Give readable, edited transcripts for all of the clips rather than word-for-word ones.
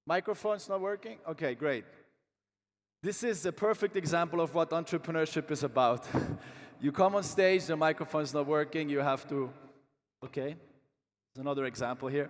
Microphone's not working? Okay, great. This is a perfect example of what entrepreneurship is about. You come on stage, the microphone's not working, you have to, okay, there's another example here.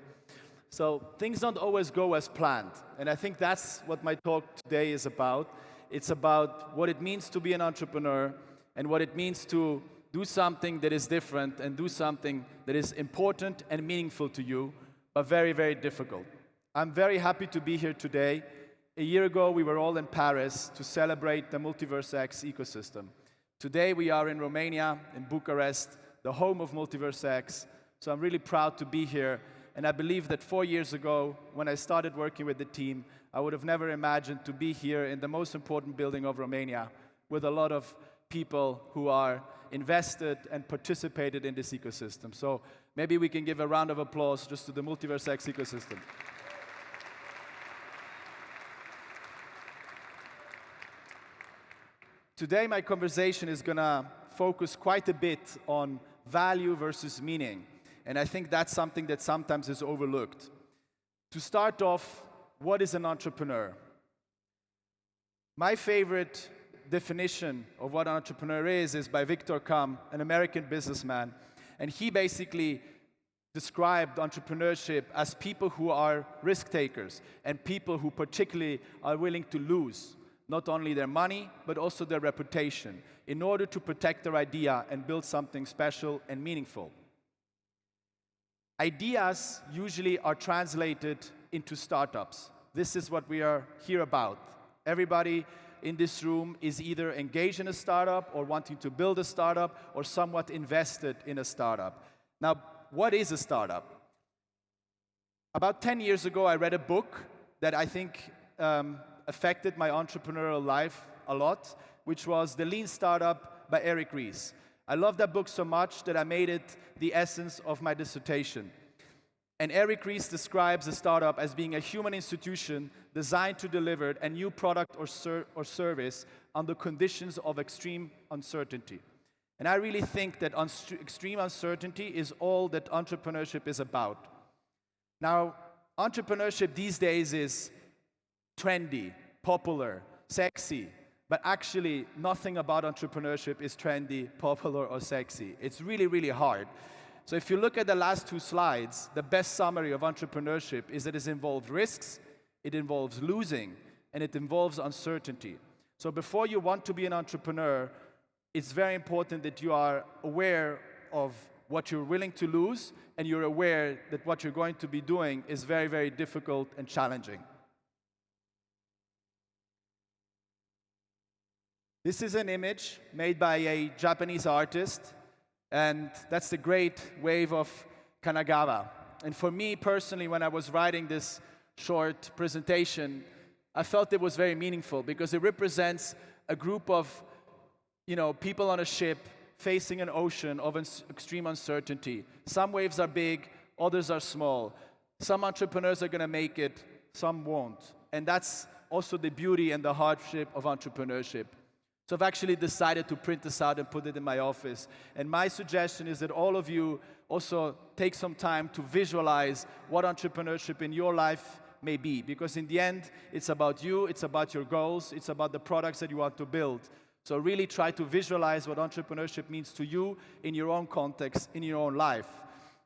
So things don't always go as planned, and I think that's what my talk today is about. It's about what it means to be an entrepreneur and what it means to do something that is different and do something that is important and meaningful to you, but very, very difficult. I'm very happy to be here today. A year ago, we were all in Paris to celebrate the MultiversX ecosystem. Today, we are in Romania, in Bucharest, the home of MultiversX. So I'm really proud to be here. And I believe that 4 years ago, when I started working with the team, I would have never imagined to be here in the most important building of Romania with a lot of people who are invested and participated in this ecosystem. So maybe we can give a round of applause just to the MultiversX ecosystem. Today, my conversation is going to focus quite a bit on value versus meaning. And I think that's something that sometimes is overlooked. To start off, what is an entrepreneur? My favorite definition of what an entrepreneur is by Victor Kamm, an American businessman. And he basically described entrepreneurship as people who are risk takers and people who particularly are willing to lose not only their money, but also their reputation, in order to protect their idea and build something special and meaningful. Ideas usually are translated into startups. This is what we are here about. Everybody in this room is either engaged in a startup or wanting to build a startup or somewhat invested in a startup. Now, what is a startup? About 10 years ago, I read a book that I think affected my entrepreneurial life a lot, which was The Lean Startup by Eric Ries. I love that book so much that I made it the essence of my dissertation. And Eric Ries describes a startup as being a human institution designed to deliver a new product or service under conditions of extreme uncertainty. And I really think that extreme uncertainty is all that entrepreneurship is about. Now, entrepreneurship these days is trendy, popular, sexy, but actually nothing about entrepreneurship is trendy, popular, or sexy. It's really, really hard. So if you look at the last two slides, the best summary of entrepreneurship is that it involves risks, it involves losing, and it involves uncertainty. So before you want to be an entrepreneur, it's very important that you are aware of what you're willing to lose, and you're aware that what you're going to be doing is very, very difficult and challenging. This is an image made by a Japanese artist, and that's the Great Wave of Kanagawa. And for me personally, when I was writing this short presentation, I felt it was very meaningful because it represents a group of, people on a ship facing an ocean of extreme uncertainty. Some waves are big, others are small. Some entrepreneurs are going to make it, some won't. And that's also the beauty and the hardship of entrepreneurship. So I've actually decided to print this out and put it in my office. And my suggestion is that all of you also take some time to visualize what entrepreneurship in your life may be. Because in the end, it's about you, it's about your goals, it's about the products that you want to build. So really try to visualize what entrepreneurship means to you in your own context, in your own life.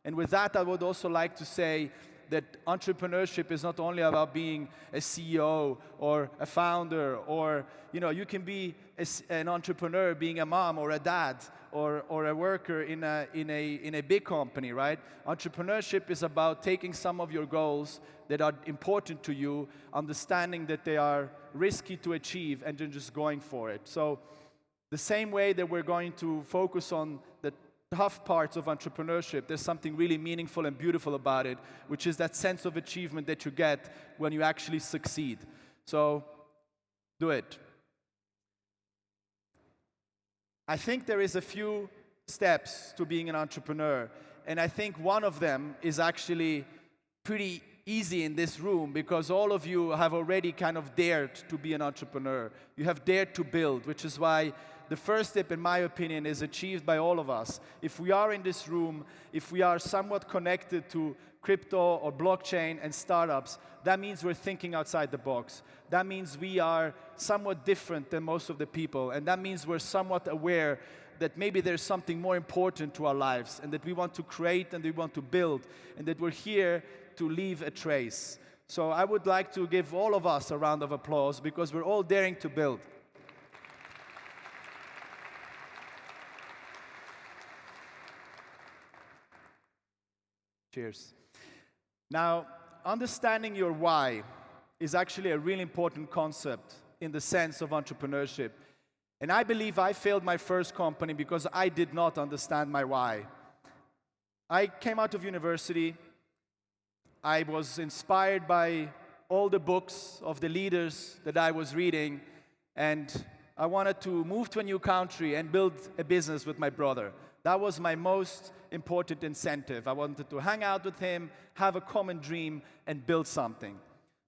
And with that, I would also like to say that entrepreneurship is not only about being a CEO or a founder, or you can be an entrepreneur being a mom or a dad or a worker in a big company, right? Entrepreneurship is about taking some of your goals that are important to you, understanding that they are risky to achieve, and then just going for it. So the same way that we're going to focus on the tough parts of entrepreneurship, there's something really meaningful and beautiful about it, which is that sense of achievement that you get when you actually succeed. So, do it. I think there is a few steps to being an entrepreneur, and I think one of them is actually pretty easy in this room because all of you have already kind of dared to be an entrepreneur. You have dared to build, which is why the first step, in my opinion, is achieved by all of us. If we are in this room, if we are somewhat connected to crypto or blockchain and startups, that means we're thinking outside the box. That means we are somewhat different than most of the people, and that means we're somewhat aware that maybe there's something more important to our lives, and that we want to create and we want to build, and that we're here to leave a trace. So I would like to give all of us a round of applause because we're all daring to build. Cheers. Now, understanding your why is actually a really important concept in the sense of entrepreneurship. And I believe I failed my first company because I did not understand my why. I came out of university. I was inspired by all the books of the leaders that I was reading, and I wanted to move to a new country and build a business with my brother. That was my most important incentive. I wanted to hang out with him, have a common dream, and build something.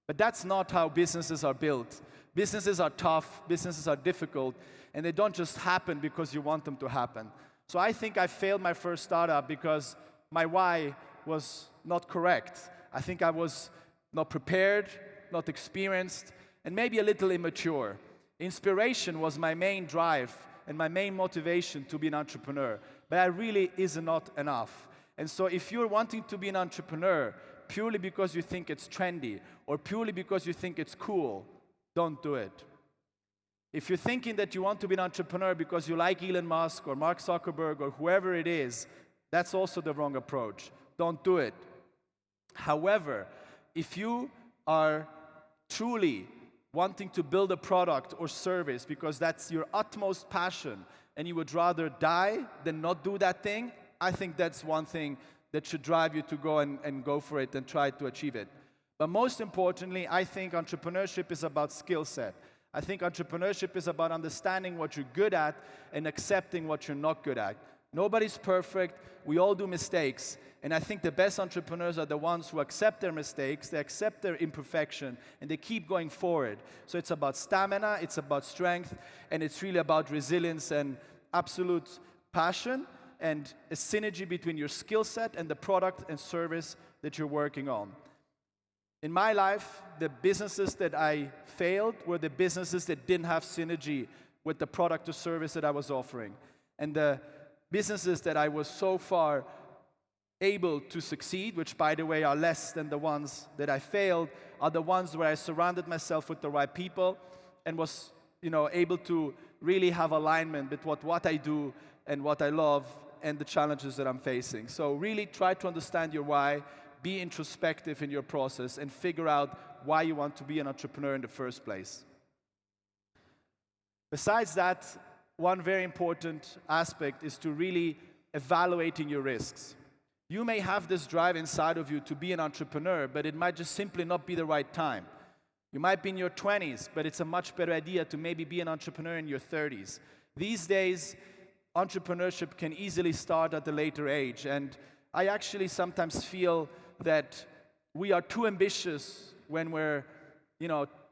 But that's not how businesses are built. Businesses are tough, businesses are difficult, and they don't just happen because you want them to happen. So I think I failed my first startup because my why was not correct. I think I was not prepared, not experienced, and maybe a little immature. Inspiration was my main drive and my main motivation to be an entrepreneur, but that really is not enough. And so if you're wanting to be an entrepreneur purely because you think it's trendy or purely because you think it's cool, don't do it. If you're thinking that you want to be an entrepreneur because you like Elon Musk or Mark Zuckerberg or whoever it is, that's also the wrong approach. Don't do it. However, if you are truly wanting to build a product or service because that's your utmost passion and you would rather die than not do that thing, I think that's one thing that should drive you to go and go for it and try to achieve it. But most importantly, I think entrepreneurship is about skill set. I think entrepreneurship is about understanding what you're good at and accepting what you're not good at. Nobody's perfect. We all do mistakes. And I think the best entrepreneurs are the ones who accept their mistakes, they accept their imperfection, and they keep going forward. So it's about stamina, it's about strength, and it's really about resilience and absolute passion and a synergy between your skill set and the product and service that you're working on. In my life, the businesses that I failed were the businesses that didn't have synergy with the product or service that I was offering. And the businesses that I was so far able to succeed, which by the way are less than the ones that I failed, are the ones where I surrounded myself with the right people and was, able to really have alignment with what I do and what I love and the challenges that I'm facing. So really try to understand your why, be introspective in your process, and figure out why you want to be an entrepreneur in the first place. Besides that, one very important aspect is to really evaluating your risks. You may have this drive inside of you to be an entrepreneur, but it might just simply not be the right time. You might be in your 20s, but it's a much better idea to maybe be an entrepreneur in your 30s. These days, entrepreneurship can easily start at a later age, and I actually sometimes feel that we are too ambitious when we're,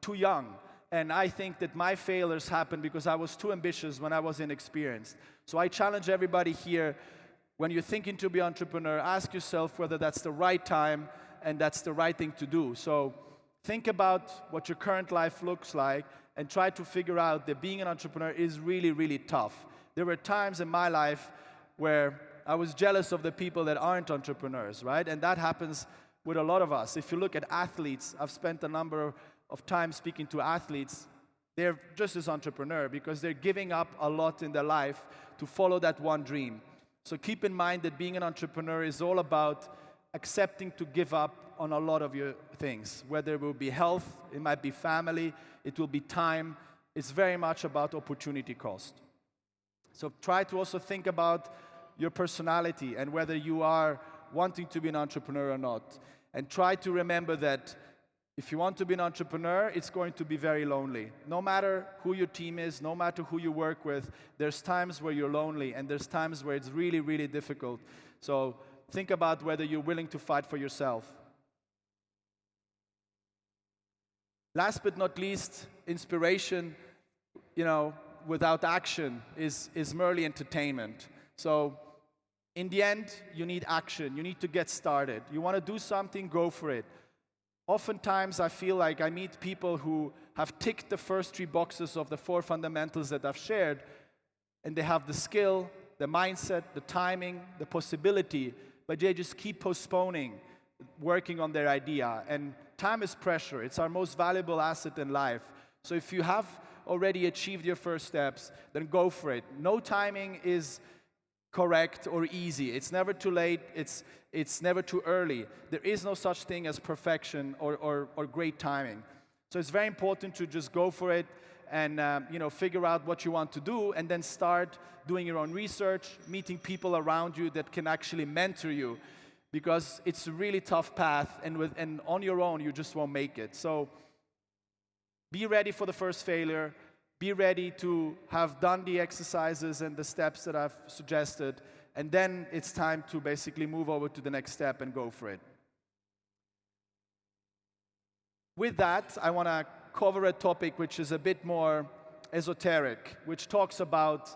too young. And I think that my failures happened because I was too ambitious when I was inexperienced. So I challenge everybody here, when you're thinking to be an entrepreneur, ask yourself whether that's the right time and that's the right thing to do. So think about what your current life looks like and try to figure out that being an entrepreneur is really, really tough. There were times in my life where I was jealous of the people that aren't entrepreneurs, right? And that happens with a lot of us. If you look at athletes, I've spent a number of time speaking to athletes. They're just as entrepreneur because they're giving up a lot in their life to follow that one dream. So keep in mind that being an entrepreneur is all about accepting to give up on a lot of your things. Whether it will be health, it might be family, it will be time. It's very much about opportunity cost. So try to also think about your personality and whether you are wanting to be an entrepreneur or not. And try to remember that if you want to be an entrepreneur, it's going to be very lonely. No matter who your team is, no matter who you work with, there's times where you're lonely and there's times where it's really, really difficult. So think about whether you're willing to fight for yourself. Last but not least, inspiration. without action is merely entertainment. So in the end, you need action. You need to get started. You want to do something, go for it. Oftentimes, I feel like I meet people who have ticked the first 3 boxes of the 4 fundamentals that I've shared, and they have the skill, the mindset, the timing, the possibility, but they just keep postponing working on their idea. And time is pressure. It's our most valuable asset in life. So if you have already achieved your first steps, then go for it. No timing is correct or easy. It's never too late. It's never too early. There is no such thing as perfection or great timing. So it's very important to just go for it and figure out what you want to do, and then start doing your own research, meeting people around you that can actually mentor you, because it's a really tough path, and on your own you just won't make it. So be ready for the first failure. Be ready to have done the exercises and the steps that I've suggested, and then it's time to basically move over to the next step and go for it. With that, I want to cover a topic which is a bit more esoteric, which talks about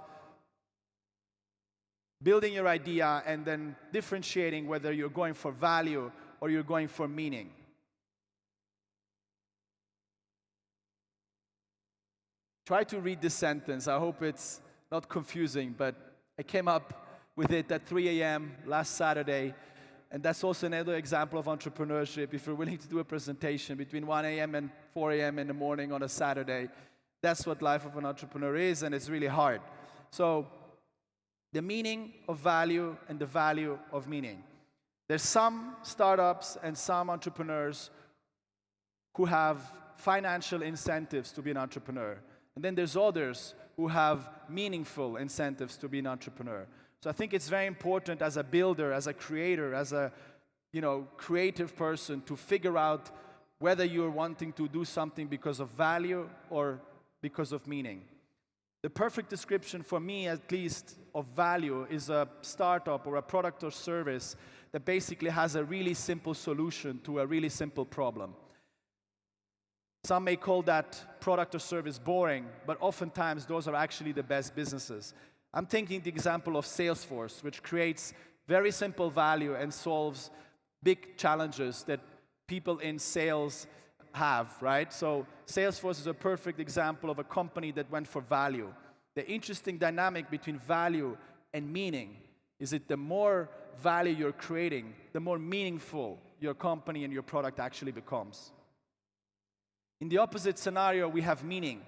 building your idea and then differentiating whether you're going for value or you're going for meaning. Try to read this sentence. I hope it's not confusing, but I came up with it at 3 a.m. last Saturday, and that's also another example of entrepreneurship. If you're willing to do a presentation between 1 a.m. and 4 a.m. in the morning on a Saturday, that's what life of an entrepreneur is, and it's really hard. So the meaning of value and the value of meaning. There's some startups and some entrepreneurs who have financial incentives to be an entrepreneur. And then there's others who have meaningful incentives to be an entrepreneur. So I think it's very important as a builder, as a creator, as a creative person to figure out whether you're wanting to do something because of value or because of meaning. The perfect description for me, at least, of value is a startup or a product or service that basically has a really simple solution to a really simple problem. Some may call that product or service boring, but oftentimes those are actually the best businesses. I'm taking the example of Salesforce, which creates very simple value and solves big challenges that people in sales have, right? So Salesforce is a perfect example of a company that went for value. The interesting dynamic between value and meaning is that the more value you're creating, the more meaningful your company and your product actually becomes. In the opposite scenario, we have meaning.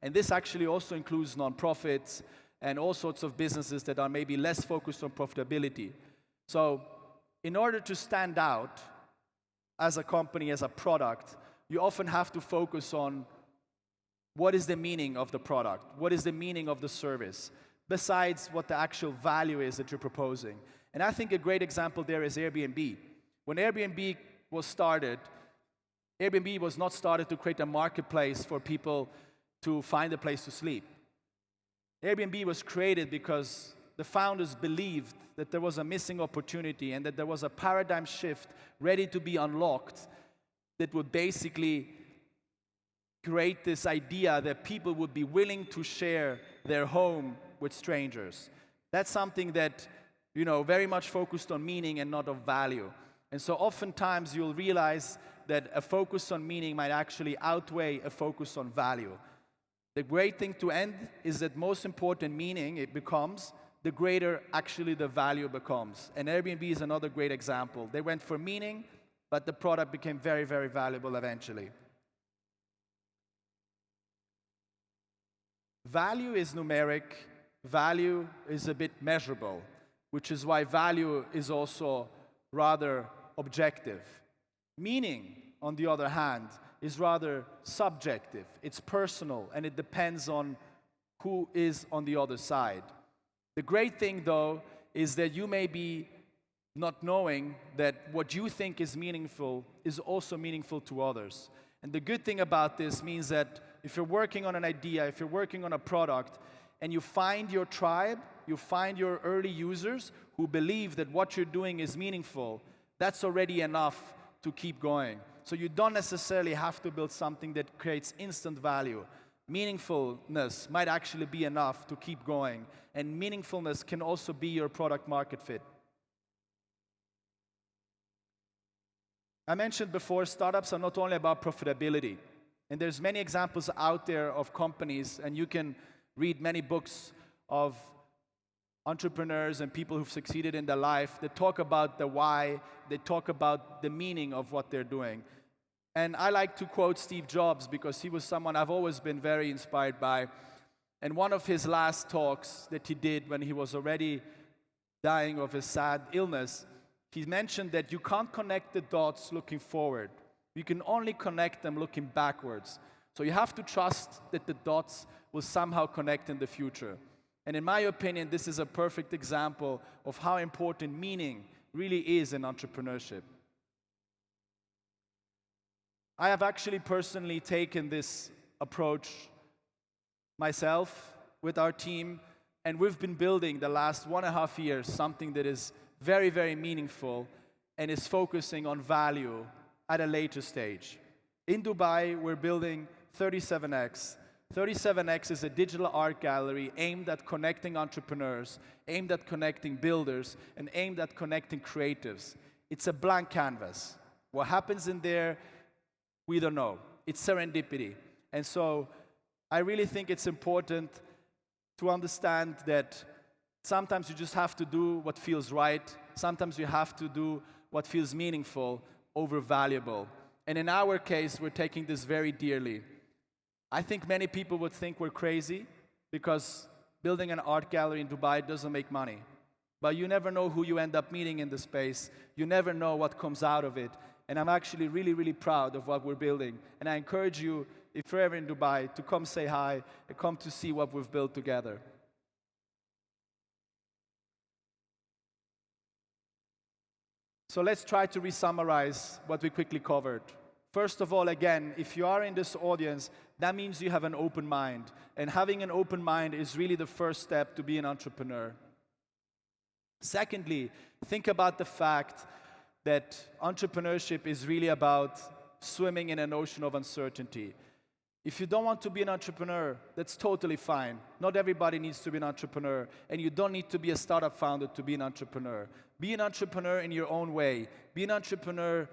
And this actually also includes nonprofits and all sorts of businesses that are maybe less focused on profitability. So in order to stand out as a company, as a product, you often have to focus on what is the meaning of the product, what is the meaning of the service, besides what the actual value is that you're proposing. And I think a great example there is Airbnb. When Airbnb was started, Airbnb was not started to create a marketplace for people to find a place to sleep. Airbnb was created because the founders believed that there was a missing opportunity and that there was a paradigm shift ready to be unlocked that would basically create this idea that people would be willing to share their home with strangers. That's something that, very much focused on meaning and not of value. And so oftentimes you'll realize that a focus on meaning might actually outweigh a focus on value. The great thing to end is that most important meaning it becomes, the greater actually the value becomes. And Airbnb is another great example. They went for meaning, but the product became very, very valuable eventually. Value is numeric, value is a bit measurable, which is why value is also rather objective. Meaning, on the other hand, is rather subjective. It's personal, and it depends on who is on the other side. The great thing, though, is that you may be not knowing that what you think is meaningful is also meaningful to others. And the good thing about this means that if you're working on an idea, if you're working on a product, and you find your tribe, you find your early users who believe that what you're doing is meaningful, that's already enough to keep going. So you don't necessarily have to build something that creates instant value, meaningfulness might actually be enough to keep going. And meaningfulness can also be your product market fit. I mentioned before, startups are not only about profitability. And there's many examples out there of companies, and you can read many books of entrepreneurs and people who've succeeded in their life that talk about the why, they talk about the meaning of what they're doing. And I like to quote Steve Jobs because he was someone I've always been very inspired by. And one of his last talks that he did when he was already dying of a sad illness, he mentioned that you can't connect the dots looking forward. You can only connect them looking backwards. So you have to trust that the dots will somehow connect in the future. And in my opinion, this is a perfect example of how important meaning really is in entrepreneurship. I have actually personally taken this approach myself with our team, and we've been building the last 1.5 years something that is very, very meaningful and is focusing on value at a later stage. In Dubai, we're building 37X. 37X is a digital art gallery aimed at connecting entrepreneurs, aimed at connecting builders, and aimed at connecting creatives. It's a blank canvas. What happens in there, we don't know. It's serendipity. And so I really think it's important to understand that sometimes you just have to do what feels right. Sometimes you have to do what feels meaningful over valuable. And in our case, we're taking this very dearly. I think many people would think we're crazy because building an art gallery in Dubai doesn't make money. But you never know who you end up meeting in the space. You never know what comes out of it. And I'm actually really, really proud of what we're building. And I encourage you, if you're ever in Dubai, to come say hi and come to see what we've built together. So let's try to re-summarize what we quickly covered. First of all, again, if you are in this audience, that means you have an open mind. And having an open mind is really the first step to be an entrepreneur. Secondly, think about the fact that entrepreneurship is really about swimming in an ocean of uncertainty. If you don't want to be an entrepreneur, that's totally fine. Not everybody needs to be an entrepreneur, and you don't need to be a startup founder to be an entrepreneur. Be an entrepreneur in your own way. Be an entrepreneur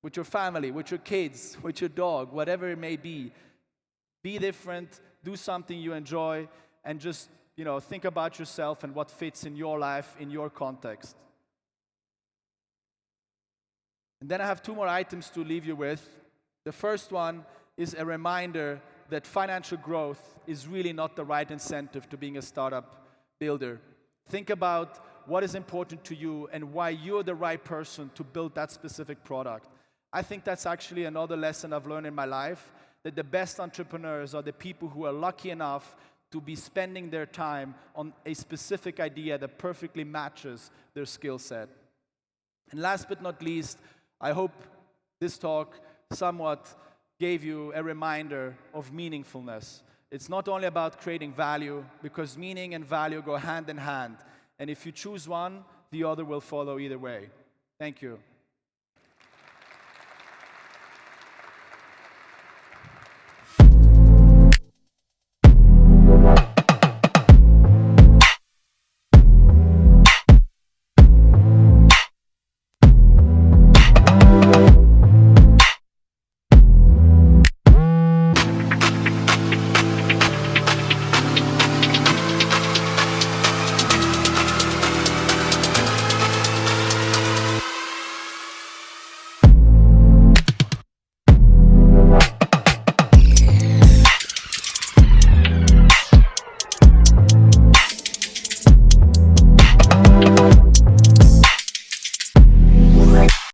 with your family, with your kids, with your dog, whatever it may be. Be different, do something you enjoy, and just, think about yourself and what fits in your life, in your context. And then I have 2 more items to leave you with. The first one is a reminder that financial growth is really not the right incentive to being a startup builder. Think about what is important to you and why you're the right person to build that specific product. I think that's actually another lesson I've learned in my life, that the best entrepreneurs are the people who are lucky enough to be spending their time on a specific idea that perfectly matches their skill set. And last but not least, I hope this talk somewhat gave you a reminder of meaningfulness. It's not only about creating value, because meaning and value go hand in hand. And if you choose one, the other will follow either way. Thank you.